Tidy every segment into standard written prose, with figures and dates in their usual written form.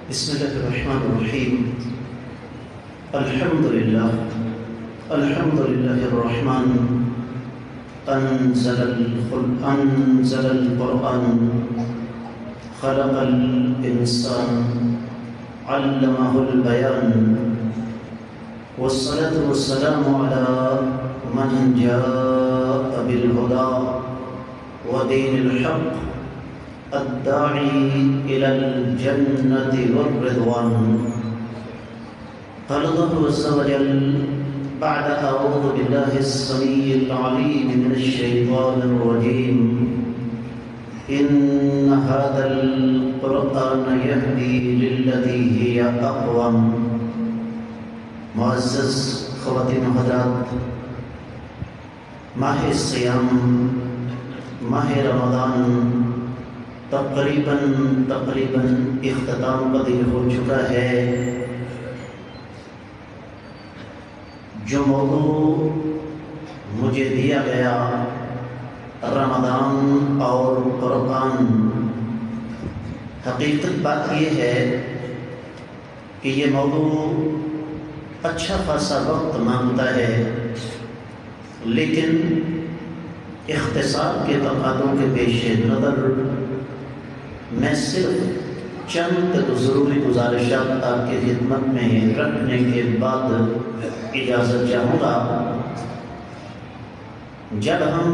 بسم الله الرحمن الرحيم. الحمد لله الرحمن أنزل القرآن خلق الإنسان علمه البيان والصلاة والسلام على من جاء بالهدى ودين الحق الداعي إلى الجنة والرضوان. قال الله عز وجل بعد أعوذ بالله السميع العليم من الشيطان الرجيم: إن هذا القرآن يهدي للتي هي أقوم. معزز خواتین و حضرات، ماہ سیام، ماہ رمضان تقریباً اختتام پذیر ہو چکا ہے. جو موضوع مجھے دیا گیا رمضان اور قرآن، حقیقت بات یہ ہے کہ یہ موضوع اچھا خاصا وقت مانگتا ہے، لیکن اختصار کے تقاضوں کے پیش نظر میں صرف چند ضروری گزارشات آپ کی خدمت میں رکھنے کے بعد اجازت چاہوں گا. جب ہم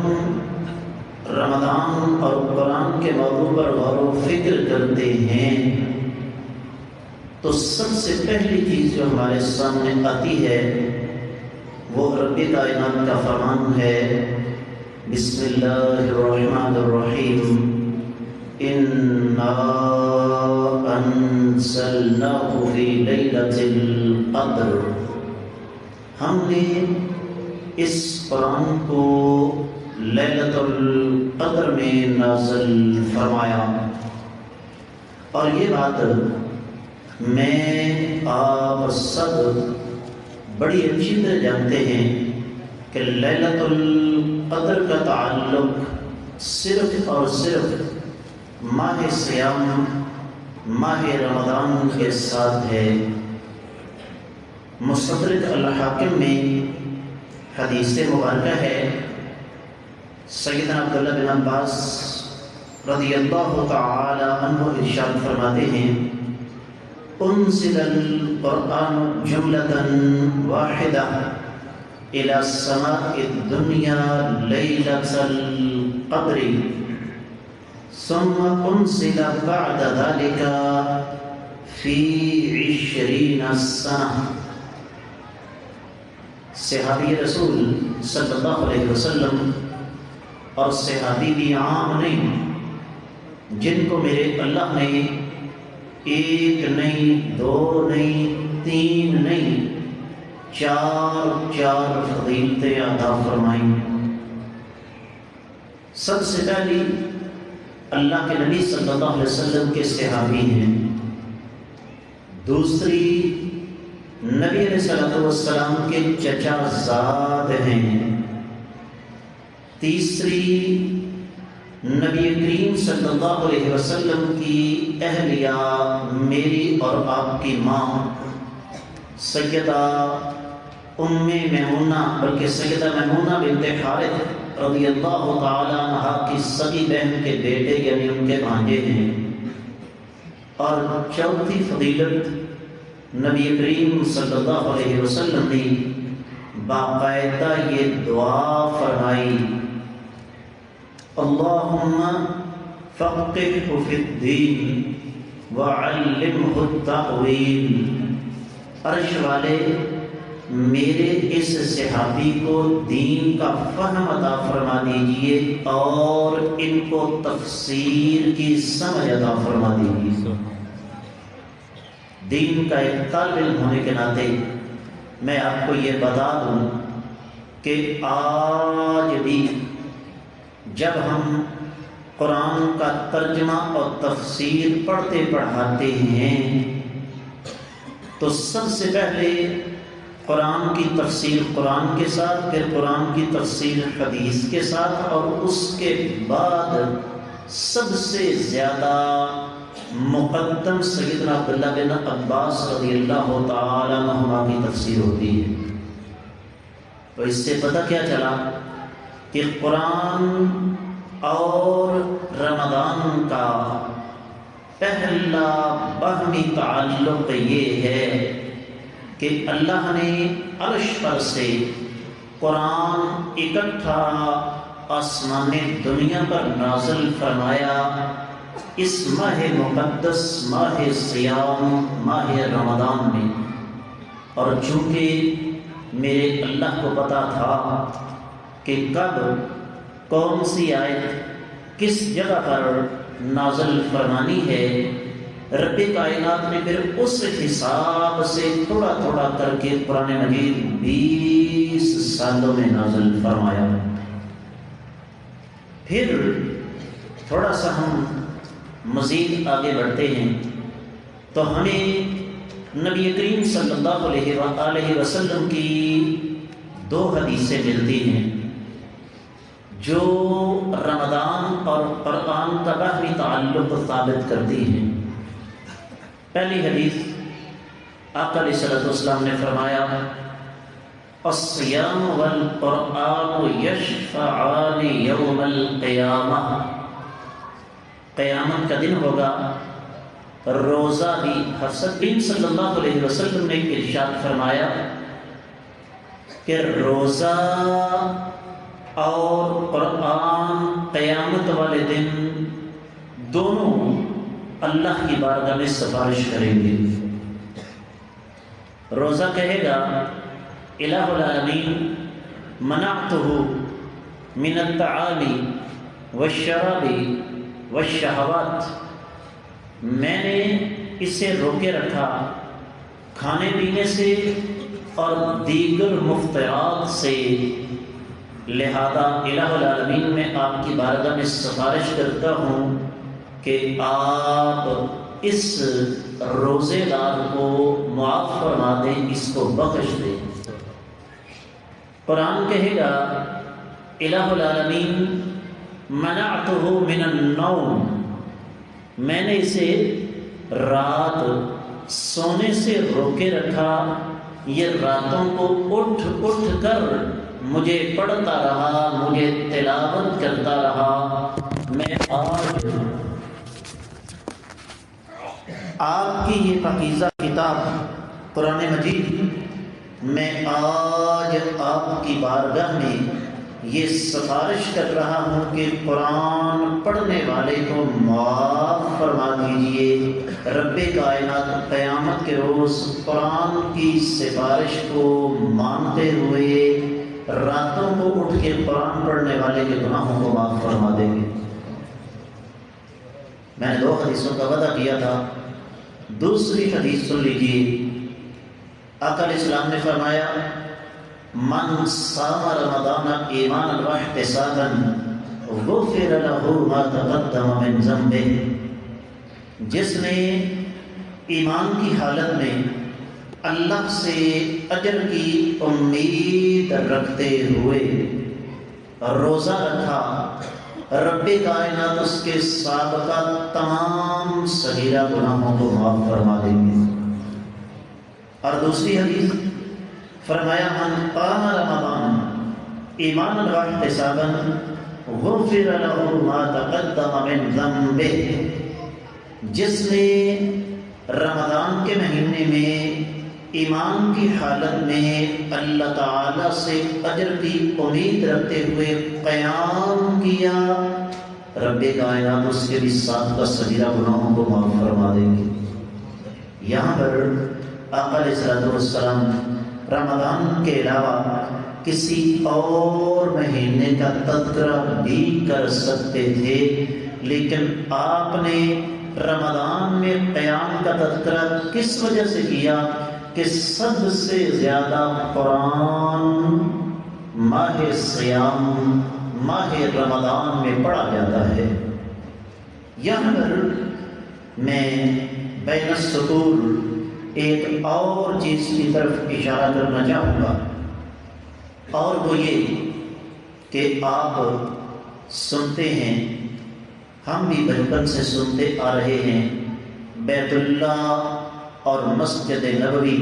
رمضان اور قرآن کے موضوع پر غور و فکر کرتے ہیں تو سب سے پہلی چیز جو ہمارے سامنے آتی ہے وہ رب کائنات کا فرمان ہے: بسم اللہ الرحمن الرحیم، اِنَّا أَنزَلْنَاهُ فِي لَيْلَةِ الْقَدْرِ. ہم نے اس قرآن کو لیلۃ القدر میں نازل فرمایا. اور یہ بات میں آپ سب بڑی اچھی طرح جانتے ہیں کہ لیلۃ القدر کا تعلق صرف اور صرف ماہ سیام، ماہ رمضان کے ساتھ ہے. مستدرک الحاکم میں حدیث مبارکہ ہے، سیدنا عبداللہ بن عباس رضی اللہ تعالی عنہ ارشاد فرماتے ہیں: انزل القرآن جملة واحدة إلى السماء الدنيا ليلة القدر ثم انزل بعد ذلك في 20 سنة. صحابی رسول صلی اللہ علیہ وسلم اور صحابی بھی عام نہیں، جن کو میرے اللہ نے ایک نہیں، دو نہیں، تین نہیں، چار فضیلتیں عطا فرمائیں. سب سے پہلی اللہ کے نبی صلی اللہ علیہ وسلم کے صحابی ہیں، دوسری نبی علیہ السلام کے چچا زاد ہیں، تیسری نبی کریم صلی اللہ علیہ وسلم کی اہلیہ میری اور آپ کی ماں سیدہ ام میمونہ، بلکہ سیدہ میمونہ بنت حارث رضی اللہ تعالی عنہا کی سگی بہن کے بیٹے یعنی ان کے بھانجے ہیں. اور چوتھی فضیلت نبی کریم صلی اللہ علیہ وسلم نے باقاعدہ یہ دعا فرمائی: اللہم فقہہ فی الدین وعلمہ التأویل. عرش والے میرے اس صحابی کو دین کا فہم عطا فرما دیجئے اور ان کو تفسیر کی سمجھ عطا فرما دیجئے. دین کا ایک طالب علم ہونے کے ناطے میں آپ کو یہ بتا دوں کہ آج بھی جب ہم قرآن کا ترجمہ اور تفسیر پڑھتے پڑھاتے ہیں تو سب سے پہلے قرآن کی تفسیر قرآن کے ساتھ، پھر قرآن کی تفسیر حدیث کے ساتھ، اور اس کے بعد سب سے زیادہ مقدم سیدنا عبداللہ بن عباس رضی اللہ تعالی عنہما کی تفسیر ہوتی ہے۔ تو اس سے پتہ کیا چلا کہ قرآن اور رمضان کا پہلا باہمی تعلق یہ ہے کہ اللہ نے عرش پر سے قرآن اکٹھا آسمان دنیا پر نازل فرمایا اس ماہ مقدس، ماہ صیام، ماہ رمضان میں۔ اور چونکہ میرے اللہ کو پتا تھا کہ کب کون سی آیت کس جگہ پر نازل فرمانی ہے، رب کائنات نے پھر اس حساب سے تھوڑا تھوڑا کر کے قرآن مجید 20 سالوں میں نازل فرمایا۔ پھر تھوڑا سا ہم مزید آگے بڑھتے ہیں تو ہمیں نبی کریم صلی اللہ علیہ وآلہ وسلم کی 2 حدیثیں ملتی ہیں جو رمضان اور قرآن کا باہمی تعلق ثابت کرتی ہیں۔ پہلی حدیث آقا علیہ الصلوۃ والسلام نے فرمایا الصیام والقرآن یشفعان یوم القیامہ، قیامت کا دن ہوگا، روزہ بھی۔ حضرت صلی اللہ علیہ وسلم نے ارشاد فرمایا کہ روزہ اور قرآن قیامت والے دن دونوں اللہ کی بارگاہ میں سفارش کریں گے۔ روزہ کہے گا الہ العالمین منعتہ من الطعام والشراب والشہوات، میں نے اسے روکے رکھا کھانے پینے سے اور دیگر مفترات سے، لہذا الہ العالمین میں آپ کی بارگاہ میں سفارش کرتا ہوں کہ آپ اس روزے دار کو معاف فرما دیں، اس کو بخش دیں۔ قرآن کہے گا الہ العالمین منعتہ من النوم، میں نے اسے رات سونے سے روکے رکھا، یہ راتوں کو اٹھ اٹھ کر مجھے پڑھتا رہا، مجھے تلاوت کرتا رہا۔ میں آج آپ کی یہ پاکیزہ کتاب قرآن مجید، میں آج آپ کی بارگاہ میں یہ سفارش کر رہا ہوں کہ قرآن پڑھنے والے کو معاف فرما دیجئے۔ رب کائنات قیامت کے روز قرآن کی سفارش کو مانتے ہوئے راتوں کو اٹھ کے قرآن پڑھنے والے کے گناہوں کو معاف فرما دیں گے۔ میں نے 2 حدیثوں کا وعدہ کیا تھا، دوسری حدیث سن لیجیے۔ آقا علیہ السلام نے فرمایا من صام رمضان ایمانا واحتسابا غفر له ما تقدم من ذنبه، جس نے ایمان کی حالت میں اللہ سے اجر کی امید رکھتے ہوئے روزہ رکھا، رب کائنات اس کے سابقہ تمام صغیرہ گناہوں کو معاف فرما دیں گے۔ اور دوسری حدیث فرمایا من قام رمضان ایمانا واحتسابا غفر له ما تقدم من ذنبه، جس نے رمضان کے مہینے میں ایمان کی حالت میں اللہ تعالی سے اجر کی امید رکھتے ہوئے قیام کیا، رب کائنات اس کے بھی سابقہ صغیرہ گناہوں کو معاف فرما دیں گے۔ یہاں پر آقا علیہ السلام رمضان کے علاوہ کسی اور مہینے کا تذکرہ بھی کر سکتے تھے، لیکن آپ نے رمضان میں قیام کا تذکرہ کس وجہ سے کیا کہ سب سے زیادہ قرآن ماہ صیام، ماہ رمضان میں پڑھا جاتا ہے۔ یہاں پر میں بین السطور ایک اور چیز کی طرف اشارہ کرنا چاہوں گا، اور وہ یہ کہ آپ سنتے ہیں، ہم بھی بچپن سے سنتے آ رہے ہیں بیت اللہ اور مسجد نبوی،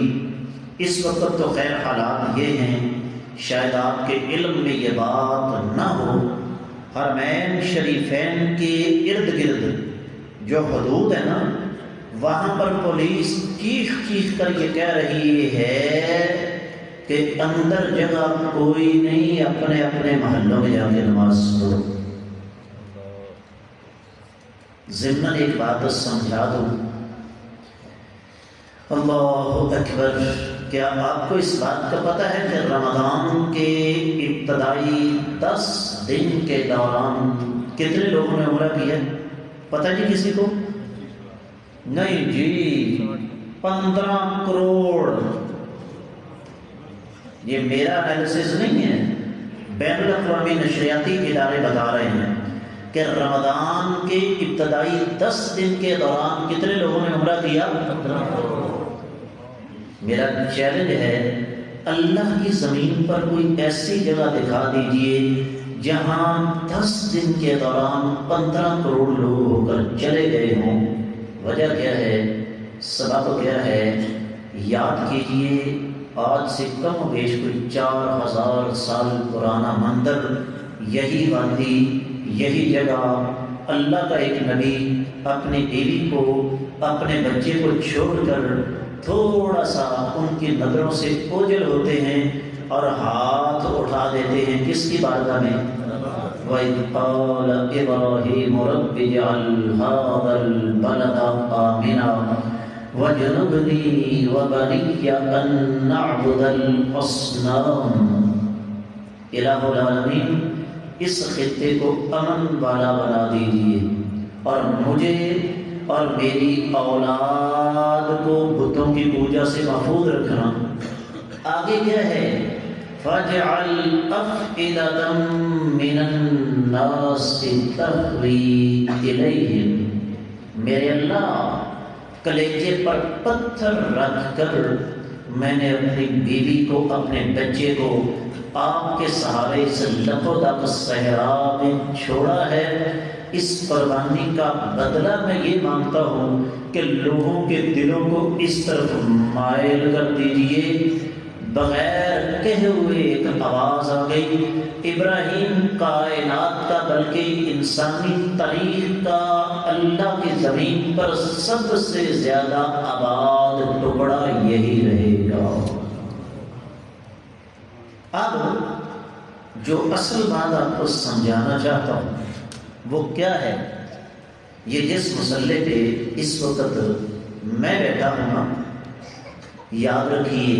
اس وقت تو خیر حالات یہ ہیں، شاید آپ کے علم میں یہ بات نہ ہو، حرمین شریفین کے ارد گرد جو حدود ہے نا، وہاں پر پولیس چیخ چیخ کر یہ کہہ رہی ہے کہ اندر جگہ کوئی نہیں، اپنے اپنے محلوں میں جا کے نماز پڑھو۔ ضمن ایک بات سمجھا دوں، اللہ اکبر، کیا آپ کو اس بات کا پتہ ہے کہ رمضان کے ابتدائی 10 دن کے دوران کتنے لوگوں نے عمرہ کیا؟ پتہ جی کسی کو؟ نہیں جی، 15 کروڑ۔ یہ میرا انالیسس نہیں ہے، بین الاقوامی نشریاتی ادارے بتا رہے ہیں کہ رمضان کے ابتدائی 10 دن کے دوران کتنے لوگوں نے عمرہ کیا؟ 15 کروڑ۔ میرا چیلنج ہے، اللہ کی زمین پر کوئی ایسی جگہ دکھا دیجئے جہاں 10 دن کے دوران 15 کروڑ لوگ ہو کر چلے گئے ہوں۔ وجہ کیا ہے؟ سبب کیا ہے؟ یاد کیجئے، آج سے کم و بیش کوئی 4000 سال پرانا مندر، یہی وادی، یہی جگہ، اللہ کا ایک نبی اپنی بیوی کو، اپنے بچے کو چھوڑ کر تھوڑا سا ان کی نظروں سے اوجھل ہوتے ہیں اور ہاتھ اٹھا دیتے ہیں کس کی بارگاہ میں؟ وَإِذْ قَالَ إِبْرَاهِيمُ رَبِّ اجْعَلْ هَٰذَا الْبَلَدَ آمِنًا وَاجْنُبْنِي وَبَنِيَّ أَن نَّعْبُدَ الْأَصْنَامَ۔ الہ العالمین، اس خطے کو امن والا بنا دیجیے اور مجھے اور میری اولاد کو بتوں کی پوجا سے محفوظ رکھنا۔ آگے کیا ہے؟ فَاجْعَلْ أَفْئِدَةً مِّنَ النَّاسِ تَهْوِي إِلَيْهِمْ۔ میرے اللہ، کلیجے پر پتھر رکھ کر میں نے اپنی بیوی کو، اپنے بچے کو آپ کے سہارے سے لبودق صحرا میں چھوڑا ہے۔ اس قربانی کا بدلہ میں یہ مانگتا ہوں کہ لوگوں کے دلوں کو اس طرف مائل کر دیجئے۔ بغیر کہے ہوئے ایک آواز آ گئی۔ ابراہیم کائنات کا بلکہ انسانی تاریخ کا اللہ کی زمین پر سب سے زیادہ آباد ٹکڑا یہی رہے گا۔ اب جو اصل بات آپ کو سمجھانا چاہتا ہوں وہ کیا ہے؟ یہ جس مسئلے پہ اس وقت میں بیٹھا ہوں نا، یاد رکھیے،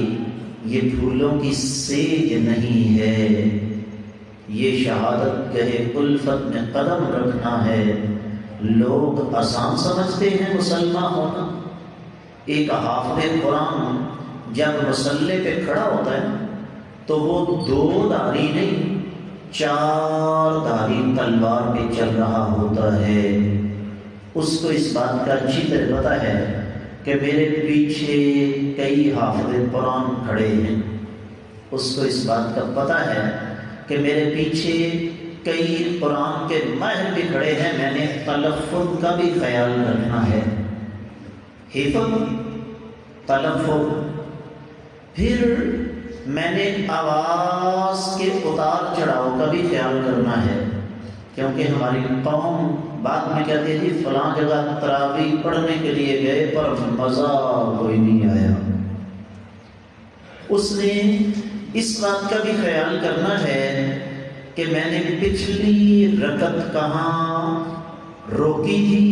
یہ پھولوں کی سیج نہیں ہے، یہ شہادت گہے الفت میں قدم رکھنا ہے۔ لوگ آسان سمجھتے ہیں مسلمان ہونا۔ ایک حافظ قرآن جب مسلح پہ کھڑا ہوتا ہے تو وہ 2 دھاری نہیں، 4 دھاری تلوار پہ چل رہا ہوتا ہے۔ اس کو اس بات کا اچھی طرح پتہ ہے کہ میرے پیچھے کئی حافظ قرآن کھڑے ہیں۔ اس کو اس بات کا پتہ ہے کہ میرے پیچھے کئی قرآن کے ماہر بھی کھڑے ہیں۔ میں نے تلفظ کا بھی خیال رکھنا ہے، حفظ، تلفظ، پھر میں نے آواز کے اتار چڑھاؤ کا بھی خیال کرنا ہے، کیونکہ ہماری قوم بعد میں کہتی ہے جی فلاں جگہ تراویح پڑھنے کے لیے گئے پر مزہ کوئی نہیں آیا۔ اس نے اس بات کا بھی خیال کرنا ہے کہ میں نے پچھلی رکعت کہاں روکی تھی،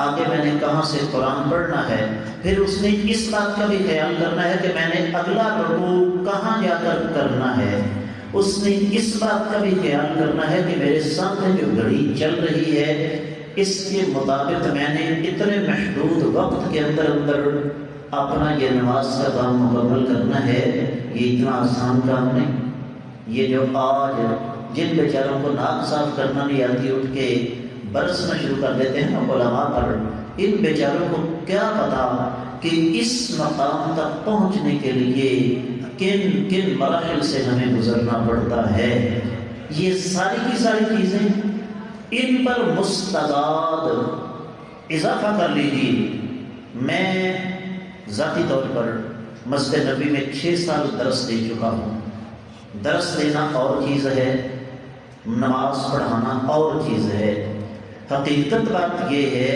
آگے میں نے کہاں سے قرآن پڑھنا ہے۔ پھر اس نے اس بات کا بھی خیال کرنا ہے کہ میں نے اگلا رکوع کہاں جا کر کرنا ہے۔ اس نے اس بات کا بھی خیال کرنا ہے کہ میرے سامنے جو گھڑی چل رہی ہے اس کے مطابق میں نے اتنے محدود وقت کے اندر اپنا یہ نماز کا کام مکمل کرنا ہے۔ یہ اتنا آسان کام نہیں۔ یہ جو آج جن بیچاروں کو ناک صاف کرنا نہیں آتی اٹھ کے برسنا شروع کر دیتے ہیں علماء پر، ان بیچاروں کو کیا پتا کہ اس مقام تک پہنچنے کے لیے کن کن مراحل سے ہمیں گزرنا پڑتا ہے۔ یہ ساری کی ساری چیزیں ان پر مستعد اضافہ کر لیجیے میں ذاتی طور پر مسجد نبوی میں 6 سال درس دے چکا ہوں۔ درس دینا اور چیز ہے، نماز پڑھانا اور چیز ہے۔ حقیقت بات یہ ہے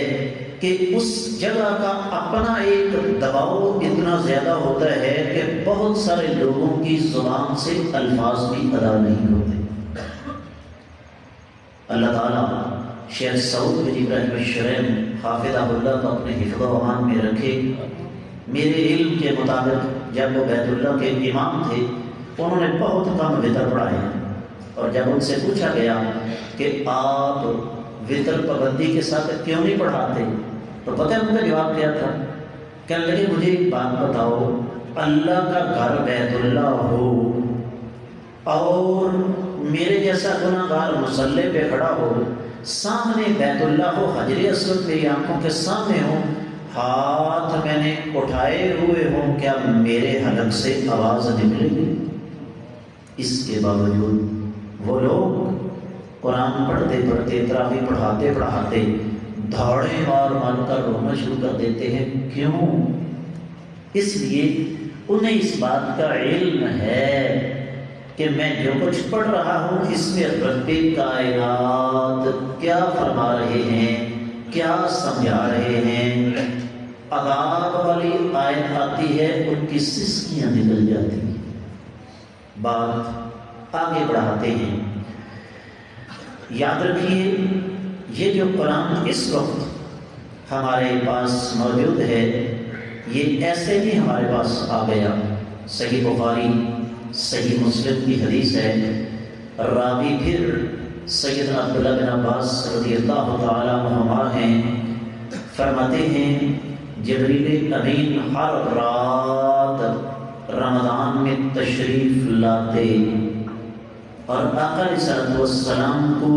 کہ اس جگہ کا اپنا ایک دباؤ اتنا زیادہ ہوتا ہے کہ بہت سارے لوگوں کی زبان سے الفاظ بھی ادا نہیں ہوتے۔ اللہ تعالیٰ شیخ سعود بن ابراہیم الشریم حافظہ اللہ کو اپنے حفظ و امان میں رکھے۔ میرے علم کے مطابق جب وہ بیت اللہ کے امام تھے انہوں نے بہت کم وطر پڑھائے، اور جب ان سے پوچھا گیا کہ آپ وطر پابندی کے ساتھ کیوں نہیں پڑھاتے، تو پتہ ہے ان کا جواب کیا تھا؟ کہنے لگے مجھے ایک بات بتاؤ، اللہ کا گھر بیت اللہ ہو اور میرے جیسا گناہ گار مصلی پہ کھڑا ہو، سامنے بیت اللہ ہو، حجر اسود میری آنکھوں کے سامنے ہو، ہاتھ میں نے اٹھائے ہوئے ہوں، کیا میرے حلق سے آواز نکلے گی؟ اس کے باوجود وہ لوگ قرآن پڑھتے پڑھتے، تراویح پڑھاتے پڑھاتے دھاڑے مار مار کر رونا شروع کر دیتے ہیں۔ کیوں؟ اس لیے انہیں اس بات کا علم ہے کہ میں جو کچھ پڑھ رہا ہوں اس میں رب کائنات کیا فرما رہے ہیں، کیا سمجھا رہے ہیں۔ عذاب والی آیت آتی ہے، ان کی سسکیاں نکل جاتی ہیں۔ بات آگے بڑھاتے ہیں۔ یاد رکھیے یہ جو قرآن اس وقت ہمارے پاس موجود ہے یہ ایسے ہی ہمارے پاس آ گیا۔ صحیح بخاری صحیح مسلم کی حدیث ہے، راوی پھر سیدنا عبداللہ بن عباس رضی اللہ تعالیٰ عنہما ہیں، فرماتے ہیں جبریل امین ہر رات رمضان میں تشریف لاتے اور آقا علیہ الصلوۃ والسلام کو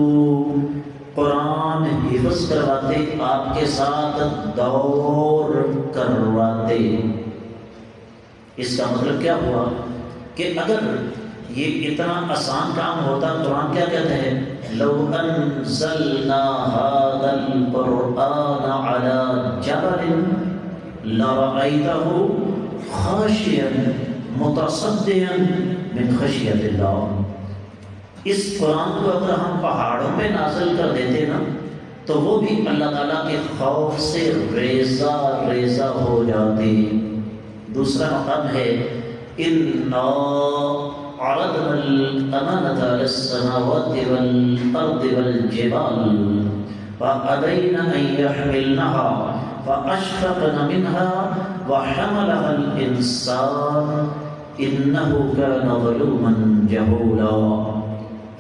قرآن حفظ کرواتے، آپ کے ساتھ دور کرواتے۔ اس کا مطلب کیا ہوا کہ اگر یہ اتنا آسان کام ہوتا، قرآن کیا کہتا ہے؟ لو انزلنا هذا القرآن على جبل لرأيته خاشعا متصدعا من خشیۃ اللہ۔ اس قرآن کو اگر ہم پہاڑوں پہ نازل کر دیتے نا تو وہ بھی اللہ تعالیٰ کے خوف سے ریزہ ریزہ ہو جاتے۔ دوسرا مقام ہے اِنَّا عَرَضْنَا الْأَمَانَةَ عَلَى السَّمَاوَاتِ وَالْأَرْضِ وَالْجِبَالِ فَأَبَيْنَ أَن يَحْمِلْنَهَا فَأَشْفَقْنَ مِنْهَا وَحَمَلَهَا الْإِنسَانُ إِنَّهُ كَانَ ظَلُومًا جَهُولًا۔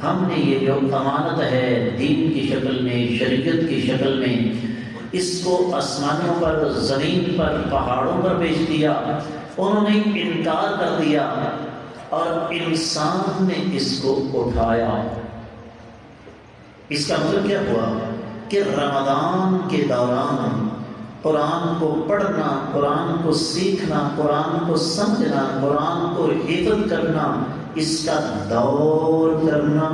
ہم نے یہ جو امانت ہے دین کی شکل میں، شریعت کی شکل میں، اس کو آسمانوں پر، زمین پر، پہاڑوں پر بھیج دیا، انہوں نے انکار کر دیا اور انسان نے اس کو اٹھایا۔ اس کا مطلب کیا ہوا کہ رمضان کے دوران قرآن کو پڑھنا، قرآن کو سیکھنا، قرآن کو سمجھنا، قرآن کو حفظ کرنا، اس کا دور کرنا،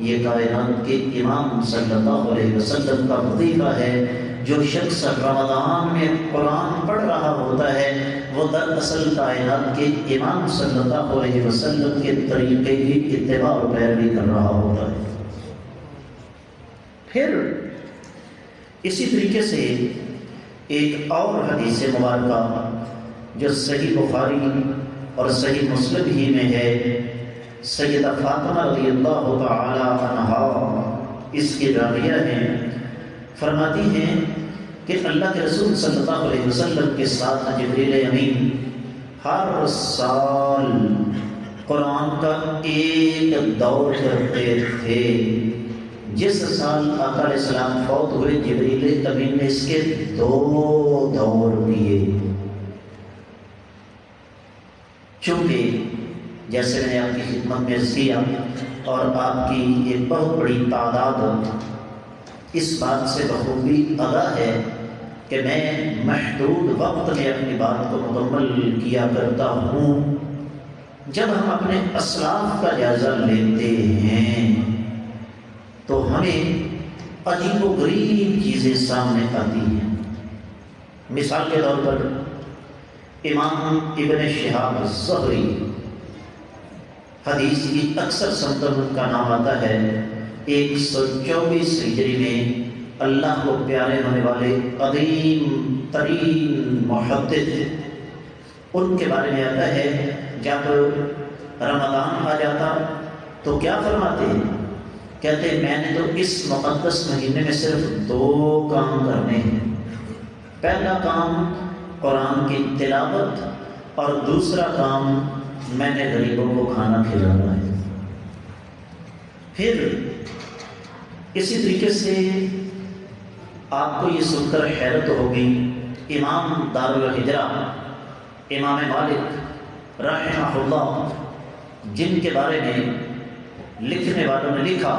یہ کائنات کے امام صلی اللہ علیہ وسلم کا وظیفہ ہے۔ جو شخص رمضان میں قرآن پڑھ رہا ہوتا ہے وہ دراصل کائنات کے امام صلی اللہ علیہ وسلم کے طریقے کی اتباع اور پیروی کر رہا ہوتا ہے۔ پھر اسی طریقے سے ایک اور حدیث مبارکہ جو صحیح بخاری اور صحیح مسلم ہی میں ہے، سیدہ فاطمہ رضی اللہ تعالی عنہا اس کے راویہ ہیں، فرماتی ہیں کہ اللہ کے رسول صلی اللہ علیہ وسلم کے ساتھ جبریل امین ہر سال قرآن کا ایک دور کرتے تھے۔ جس سال آقا علیہ السلام فوت ہوئے جبریل امین نے اس کے 2 دور کیے۔ چونکہ جیسے میں نے آپ کی خدمت میں عرض کیا اور آپ کی ایک بہت بڑی تعداد اس بات سے بخوبی آگاہ ہے کہ میں محدود وقت میں اپنی بات کو مکمل کیا کرتا ہوں۔ جب ہم اپنے اسلاف کا جائزہ لیتے ہیں تو ہمیں عجیب و غریب چیزیں سامنے آتی ہیں۔ مثال کے طور پر امام ابن شہاب الزہری، حدیث کی اکثر سنتوں کا نام آتا ہے، 124 ہجری میں اللہ کو پیارے ہونے والے عظیم ترین محدث، ان کے بارے میں آتا ہے جب رمضان آ جاتا تو کیا فرماتے ہیں؟ کہتے ہیں میں نے تو اس مقدس مہینے میں صرف 2 کام کرنے ہیں۔ پہلا کام قرآن کی تلاوت اور دوسرا کام میں نے غریبوں کو کھانا کھلانا ہے۔ پھر اسی طریقے سے آپ کو یہ سن کر حیرت ہوگی، امام دار الہجرہ امام مالک رحمہ اللہ، جن کے بارے میں لکھنے والوں نے لکھا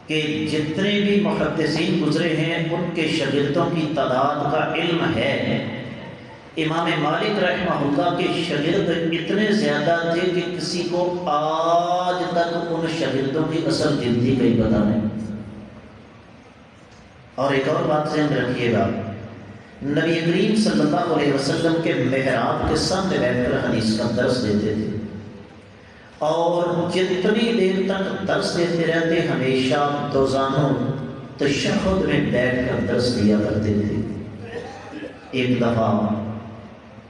کہ جتنے بھی محدثین گزرے ہیں ان کے شاگردوں کی تعداد کا علم ہے، امام مالک رحمہ اللہ کے شاگرد اتنے زیادہ تھے کہ کسی کو آج تک ان شاگردوں کی اصل گنتی کا ہی پتہ نہیں۔ اور ایک اور بات ذہن رکھیے گا، نبی کریم صلی اللہ علیہ وسلم کے محراب کے سامنے بیٹھ کر حدیث کا درس دیتے تھے، اور جتنی دیر تک درس دیتے رہتے ہمیشہ دوزانوں تشہد میں بیٹھ کر درس دیا کرتے تھے۔ ایک دفعہ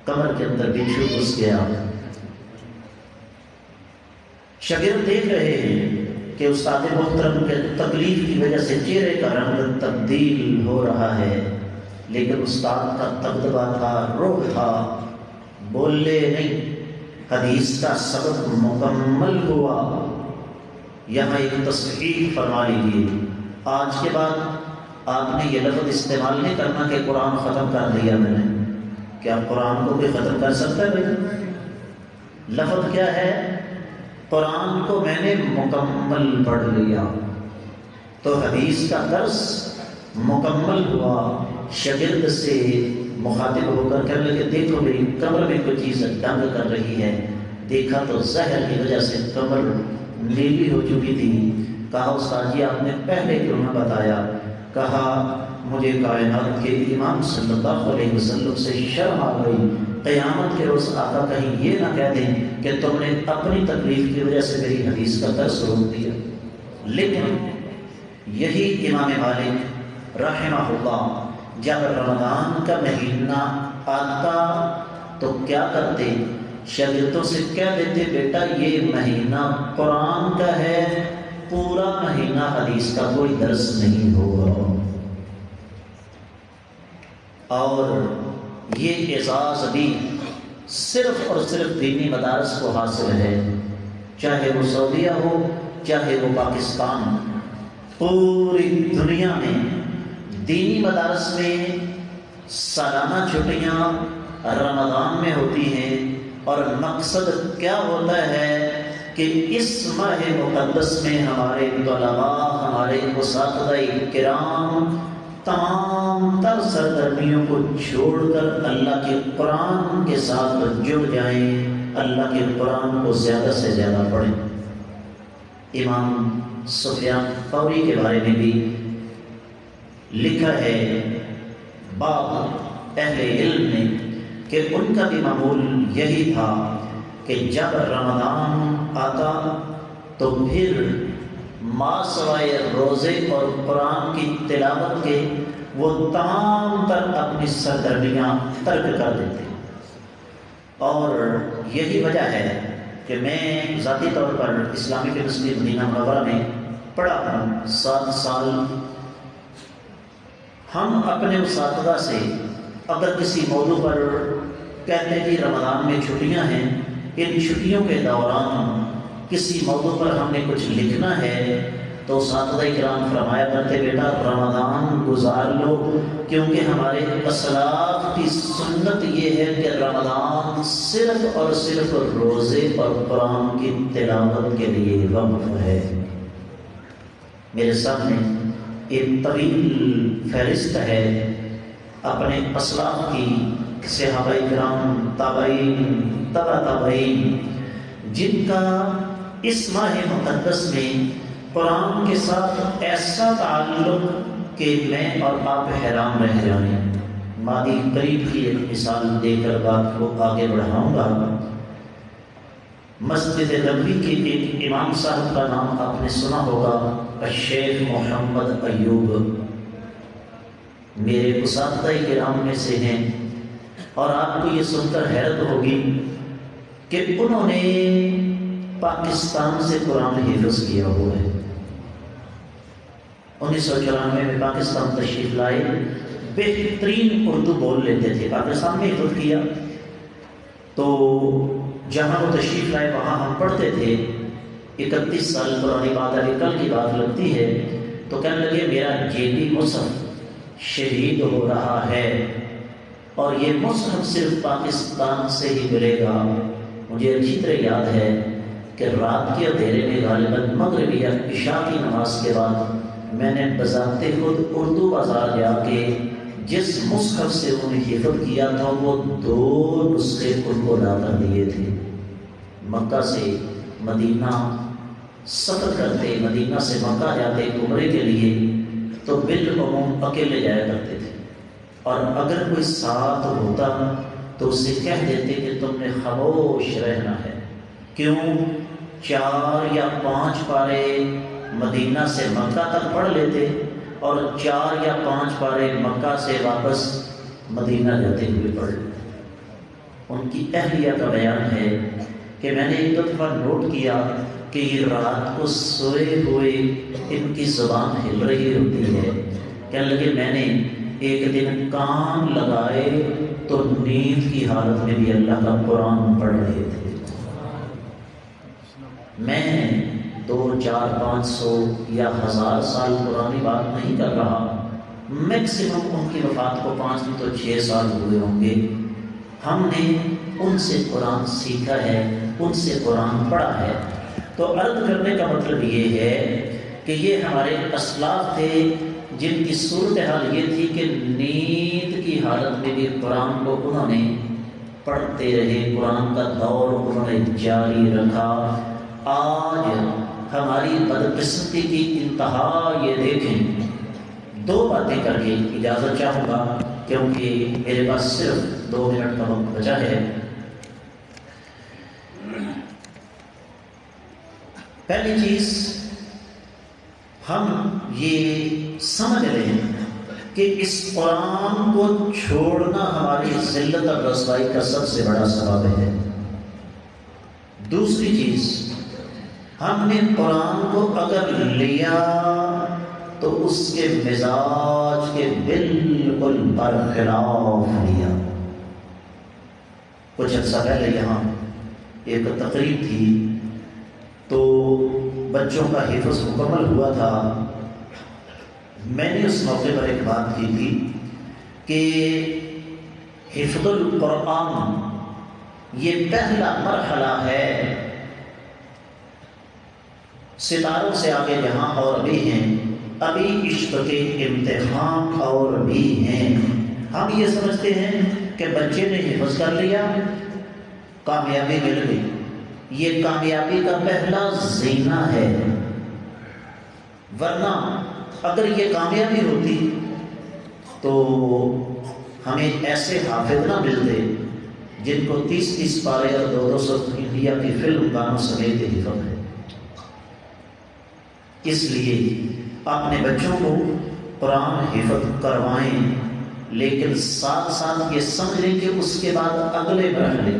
کمر کے اندر بچھو گھس گیا، شاگرد دیکھ رہے ہیں کہ استاد محترم کے تکلیف کی وجہ سے چہرے کا رنگ تبدیل ہو رہا ہے، لیکن استاد کا دبدبا تھا، روح تھا، بولے نہیں۔ حدیث کا سبق مکمل ہوا۔ یہاں ایک تصحیح فرما لیجیے، آج کے بعد آپ نے یہ لفظ استعمال نہیں کرنا کہ قرآن ختم کر دیا میں نے۔ کیا قرآن کو کوئی ختم کر سکتا ہے بھائی؟ لفظ کیا ہے؟ قرآن کو میں نے مکمل پڑھ لیا۔ تو حدیث کا درس مکمل ہوا، شاگرد سے مخاطب ہو کر کہنے لگے دیکھو میری کمر میں کوئی چیز ڈنگ کر رہی ہے، دیکھا تو زہر کی وجہ سے کمر نیلی ہو چکی تھی۔ کہا استاد جی آپ نے پہلے کیوں نہ بتایا؟ کہا مجھے کائنات کے امام صلی اللہ علیہ وسلم سے شرم آ گئی، قیامت کے روز آقا کہیں یہ نہ کہہ دیں کہ تم نے اپنی تکلیف کی وجہ سے میری حدیث کا درس روک دیا۔ لیکن یہی امام مالک رحمہ اللہ جب رمضان کا مہینہ آتا تو کیا کرتے؟ شاگردوں سے کہہ دیتے بیٹا یہ مہینہ قرآن کا ہے، پورا مہینہ حدیث کا کوئی درس نہیں ہوگا۔ اور یہ اعزاز بھی صرف اور صرف دینی مدارس کو حاصل ہے، چاہے وہ سعودیہ ہو چاہے وہ پاکستان، پوری دنیا میں دینی مدارس میں سالانہ چھٹیاں رمضان میں ہوتی ہیں، اور مقصد کیا ہوتا ہے کہ اس ماہ مقدس میں ہمارے طلباء، ہمارے اساتذہ کرام تمام تر سرگرمیوں کو چھوڑ کر اللہ کے قرآن کے ساتھ جڑ جائیں، اللہ کے قرآن کو زیادہ سے زیادہ پڑھیں۔ امام سفیان ثوری کے بارے میں بھی لکھا ہے بعض اہل علم نے کہ ان کا بھی معمول یہی تھا کہ جب رمضان آتا تو پھر ما سوائے روزے اور قرآن کی تلاوت کے وہ تمام تر اپنی سرگرمیاں ترک کر دیتے، اور یہی وجہ ہے کہ میں ذاتی طور پر اسلامک یونیورسٹی مدینہ منورہ میں پڑھا ہوں 7 سال۔ ہم اپنے اساتذہ سے اگر کسی موضوع پر کہتے ہیں کہ رمضان میں چھٹیاں ہیں، ان چھٹیوں کے دوران کسی موضوع پر ہم نے کچھ لکھنا ہے تو اساتذہ کرام فرمایا کرتے بیٹا رمضان گزار لو، کیونکہ ہمارے اسلاف کی سنت یہ ہے کہ رمضان صرف اور صرف روزے اور قرآن کی تلاوت کے لیے وقف ہے۔ میرے سامنے ایک طویل فہرست ہے اپنے اسلاف کی، صحابہ کرام، تابعین، تبع تابعین، جن کا اس ماہ مقدس میں قرآن کے ساتھ ایسا تعلق کہ میں اور آپ حیران رہ جائیں۔ ماضی قریب کی ایک مثال دے کر بات کو آگے بڑھاؤں گا۔ مسجد نبوی کے ایک امام صاحب کا نام آپ نے سنا ہوگا، الشیخ محمد ایوب، میرے اساتذہ کرام میں سے ہیں، اور آپ کو یہ سن کر حیرت ہوگی کہ انہوں نے پاکستان سے قرآن حفظ کیا ہوا ہے۔ 1994 میں پاکستان تشریف لائے، بہترین اردو بول لیتے تھے، پاکستان میں حفظ کیا تو جہاں وہ تشریف لائے وہاں ہم پڑھتے تھے۔ 31 سال پرانی بات ہے، کل کی بات لگتی ہے، تو کہنے لگے میرا جیبی مصحف شہید ہو رہا ہے اور یہ مصحف صرف پاکستان سے ہی ملے گا۔ مجھے اچھی طرح یاد ہے کہ رات کے اندھیرے میں غالباً مغرب یا عشاء کی نماز کے بعد میں نے بذات خود اردو بازار جا کے جس مصحف سے انہوں نے حفظ کیا تھا وہ 2 نسخے ان کو لا کر دیے تھے۔ مکہ سے مدینہ سفر کرتے، مدینہ سے مکہ جاتے عمرے کے لیے تو بالعموم اکیلے جایا کرتے تھے، اور اگر کوئی ساتھ ہوتا تو اسے کہہ دیتے کہ تم نے خاموش رہنا ہے۔ کیوں؟ 4 یا 5 پارے مدینہ سے مکہ تک پڑھ لیتے اور 4 یا 5 پارے مکہ سے واپس مدینہ جاتے ہوئے پڑھ لیتے۔ ان کی اہلیہ کا بیان ہے کہ میں نے ایک دفعہ نوٹ کیا کہ یہ رات کو سوئے ہوئے ان کی زبان ہل رہی ہوتی ہے۔ کہنے لگے میں نے ایک دن کان لگائے تو نیند کی حالت میں بھی اللہ کا قرآن پڑھ رہے تھے۔ میں 200، 400، 500 یا 1000 سال پرانی بات نہیں کر رہا، میکسیمم ان کی وفات کو 5 نہیں تو 6 سال ہوئے ہوں گے۔ ہم نے ان سے قرآن سیکھا ہے، ان سے قرآن پڑھا ہے۔ تو عرض کرنے کا مطلب یہ ہے کہ یہ ہمارے اسلاف تھے جن کی صورتحال یہ تھی کہ نیند کی حالت میں بھی قرآن کو انہوں نے پڑھتے رہے، قرآن کا دور انہوں نے جاری رکھا۔ آج ہماری بدقسمتی کی انتہا یہ دیکھیں۔ 2 باتیں کر کے اجازت چاہوں گا کیونکہ میرے پاس صرف 2 منٹ کا وقت بچا ہے۔ پہلی چیز ہم یہ سمجھ لیں کہ اس قرآن کو چھوڑنا ہماری ذلت اور رسوائی کا سب سے بڑا سبب ہے۔ دوسری چیز، ہم نے قرآن کو اگر لیا تو اس کے مزاج کے بالکل برخلاف لیا۔ کچھ عرصہ پہلے یہاں ایک تقریب تھی تو بچوں کا حفظ مکمل ہوا تھا۔ میں نے اس موقع پر ایک بات کی تھی کہ حفظ القرآن یہ پہلا مرحلہ ہے، ستاروں سے آگے جہاں اور بھی ہیں، ابھی عشق کے امتحان اور بھی ہیں۔ ہم یہ سمجھتے ہیں کہ بچے نے حفظ کر لیا، کامیابی مل گئی۔ یہ کامیابی کا پہلا زینہ ہے، ورنہ اگر یہ کامیابی ہوتی تو ہمیں ایسے حافظ نہ ملتے جن کو 30 پارے اور 200 انڈیا کی فلم گانوں سمیت حفظ ہے۔ اس لیے اپنے بچوں کو قرآن حفظ کروائیں، لیکن ساتھ ساتھ یہ سمجھ لیں کہ اس کے بعد اگلے مرحلے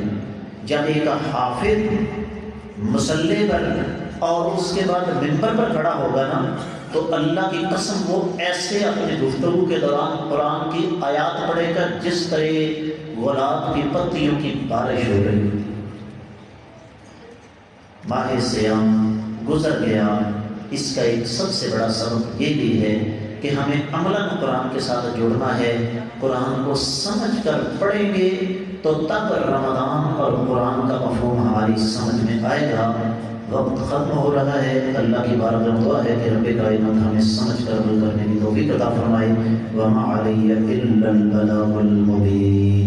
جب ایک حافظ مصلی پر اور اس کے بعد منبر پر کھڑا ہوگا نا تو اللہ کی قسم وہ ایسے اپنی گفتگو کے دوران قرآن کی آیات پڑھے گا جس طرح گلاب کی پتیوں کی بارش ہو رہی ہوتی۔ ماہ صیام گزر گیا، اس کا ایک سب سے بڑا سبب یہ بھی ہے کہ ہمیں عملاً قرآن کے ساتھ جڑنا ہے۔ قرآن کو سمجھ کر پڑھیں گے تو تب رمضان اور قرآن کا مفہوم ہماری سمجھ میں آئے گا۔ وقت ختم ہو رہا ہے، اللہ کی بارگاہ میں دعا ہے کہ رب کائنات ہمیں سمجھ کر عمل کرنے کی توفیق عطا فرمائے۔ وما علی الا البلاغ المبین۔